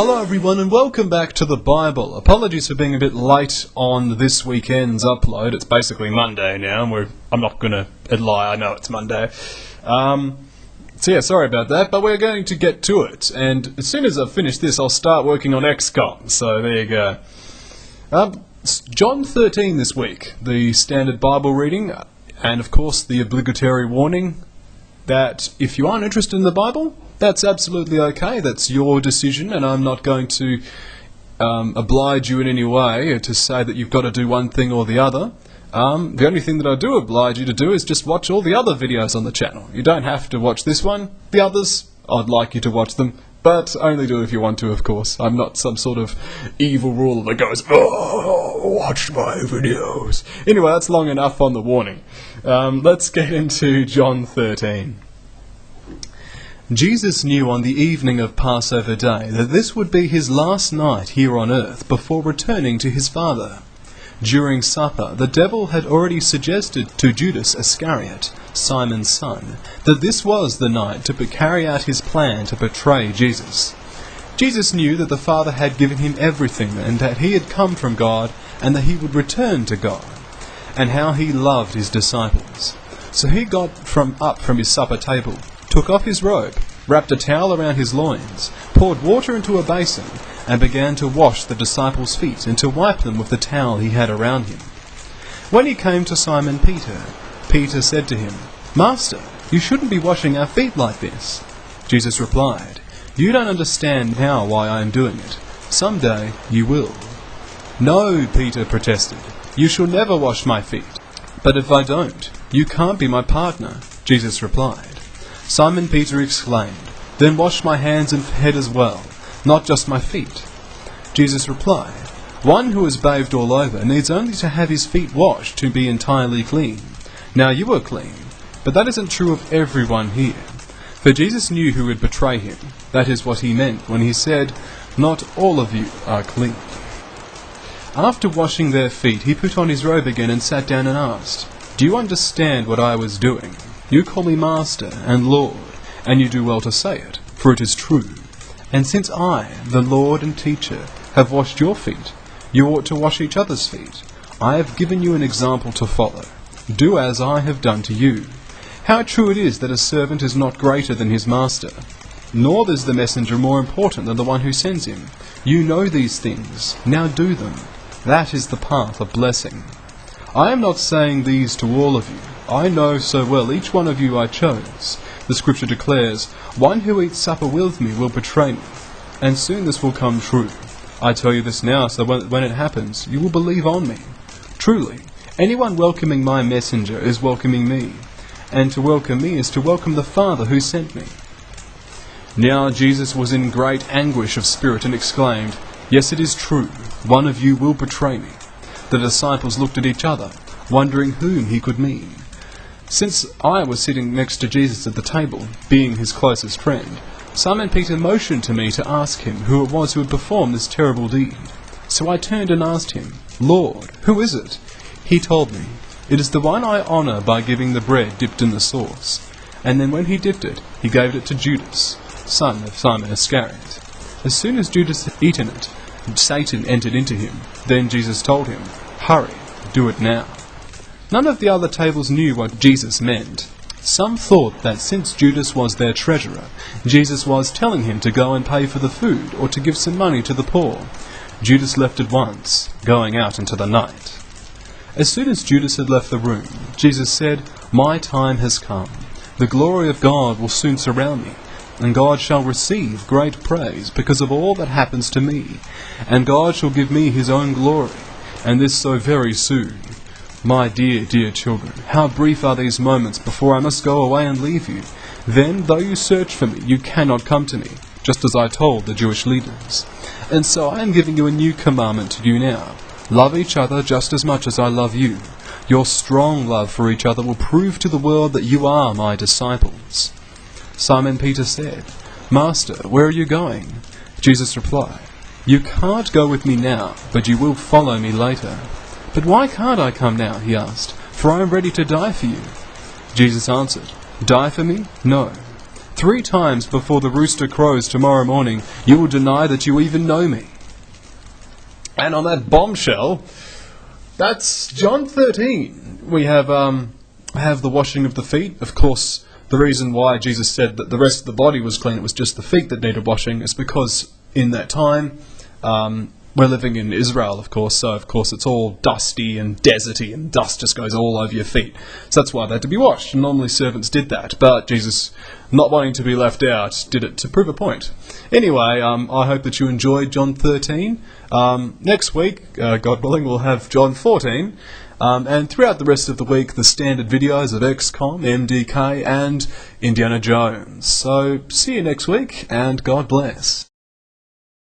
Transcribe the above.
Hello everyone and welcome back to the Bible. Apologies for being a bit late on this weekend's upload. It's basically Monday now and I'm not going to lie, I know it's Monday. Sorry about that, but we're going to get to it. And as soon as I've finished this, I'll start working on XCOM. So there you go. John 13 this week, the standard Bible reading, and of course the obligatory warning that if you aren't interested in the Bible, that's absolutely okay. That's your decision, and I'm not going to oblige you in any way to say that you've got to do one thing or the other. The only thing that I do oblige you to do is just watch all the other videos on the channel. You don't have to watch this one. The others, I'd like you to watch them, but only do it if you want to, of course. I'm not some sort of evil ruler that goes, "Oh, watch my videos." Anyway, that's long enough on the warning. Let's get into John 13. Jesus knew on the evening of Passover Day that this would be his last night here on earth before returning to his Father. During supper, the devil had already suggested to Judas Iscariot, Simon's son, that this was the night to carry out his plan to betray Jesus. Jesus knew that the Father had given him everything and that he had come from God and that he would return to God, and how he loved his disciples. So he got up from his supper table, took off his robe, wrapped a towel around his loins, poured water into a basin, and began to wash the disciples' feet and to wipe them with the towel he had around him. When he came to Simon Peter, Peter said to him, "Master, you shouldn't be washing our feet like this." Jesus replied, "You don't understand now why I am doing it. Someday you will." "No," Peter protested, "you shall never wash my feet." "But if I don't, you can't be my partner," Jesus replied. Simon Peter exclaimed, "Then wash my hands and head as well, not just my feet." Jesus replied, "One who is bathed all over needs only to have his feet washed to be entirely clean. Now you are clean, but that isn't true of everyone here." For Jesus knew who would betray him. That is what he meant when he said, "Not all of you are clean." After washing their feet, he put on his robe again and sat down and asked, "Do you understand what I was doing? You call me Master and Lord, and you do well to say it, for it is true. And since I, the Lord and Teacher, have washed your feet, you ought to wash each other's feet. I have given you an example to follow. Do as I have done to you. How true it is that a servant is not greater than his master, nor is the messenger more important than the one who sends him. You know these things, now do them. That is the path of blessing. I am not saying these to all of you. I know so well each one of you I chose. The scripture declares, 'One who eats supper with me will betray me,' and soon this will come true. I tell you this now, so when it happens, you will believe on me. Truly, anyone welcoming my messenger is welcoming me, and to welcome me is to welcome the Father who sent me." Now Jesus was in great anguish of spirit and exclaimed, "Yes, it is true, one of you will betray me." The disciples looked at each other, wondering whom he could mean. Since I was sitting next to Jesus at the table, being his closest friend, Simon Peter motioned to me to ask him who it was who had performed this terrible deed. So I turned and asked him, "Lord, who is it?" He told me, "It is the one I honor by giving the bread dipped in the sauce." And then when he dipped it, he gave it to Judas, son of Simon Iscariot. As soon as Judas had eaten it, Satan entered into him. Then Jesus told him, "Hurry, do it now." None of the other tables knew what Jesus meant. Some thought that since Judas was their treasurer, Jesus was telling him to go and pay for the food or to give some money to the poor. Judas left at once, going out into the night. As soon as Judas had left the room, Jesus said, "My time has come. The glory of God will soon surround me, and God shall receive great praise because of all that happens to me. And God shall give me his own glory, and this so very soon. My dear, dear children, how brief are these moments before I must go away and leave you. Then, though you search for me, you cannot come to me, just as I told the Jewish leaders. And so I am giving you a new commandment to you now. Love each other just as much as I love you. Your strong love for each other will prove to the world that you are my disciples." Simon Peter said, "Master, where are you going?" Jesus replied, "You can't go with me now, but you will follow me later." "But why can't I come now?" he asked, "for I am ready to die for you." Jesus answered, "Die for me? No. 3 times before the rooster crows tomorrow morning, you will deny that you even know me. And on that bombshell, that's John 13. We have the washing of the feet. Of course, the reason why Jesus said that the rest of the body was clean, it was just the feet that needed washing, is because in that time, we're living in Israel, of course, so of course it's all dusty and deserty, and dust just goes all over your feet. So that's why they had to be washed. Normally servants did that, but Jesus, not wanting to be left out, did it to prove a point. Anyway, I hope that you enjoyed John 13. Next week, God willing, we'll have John 14. And throughout the rest of the week, the standard videos of XCOM, MDK, and Indiana Jones. So, see you next week, and God bless.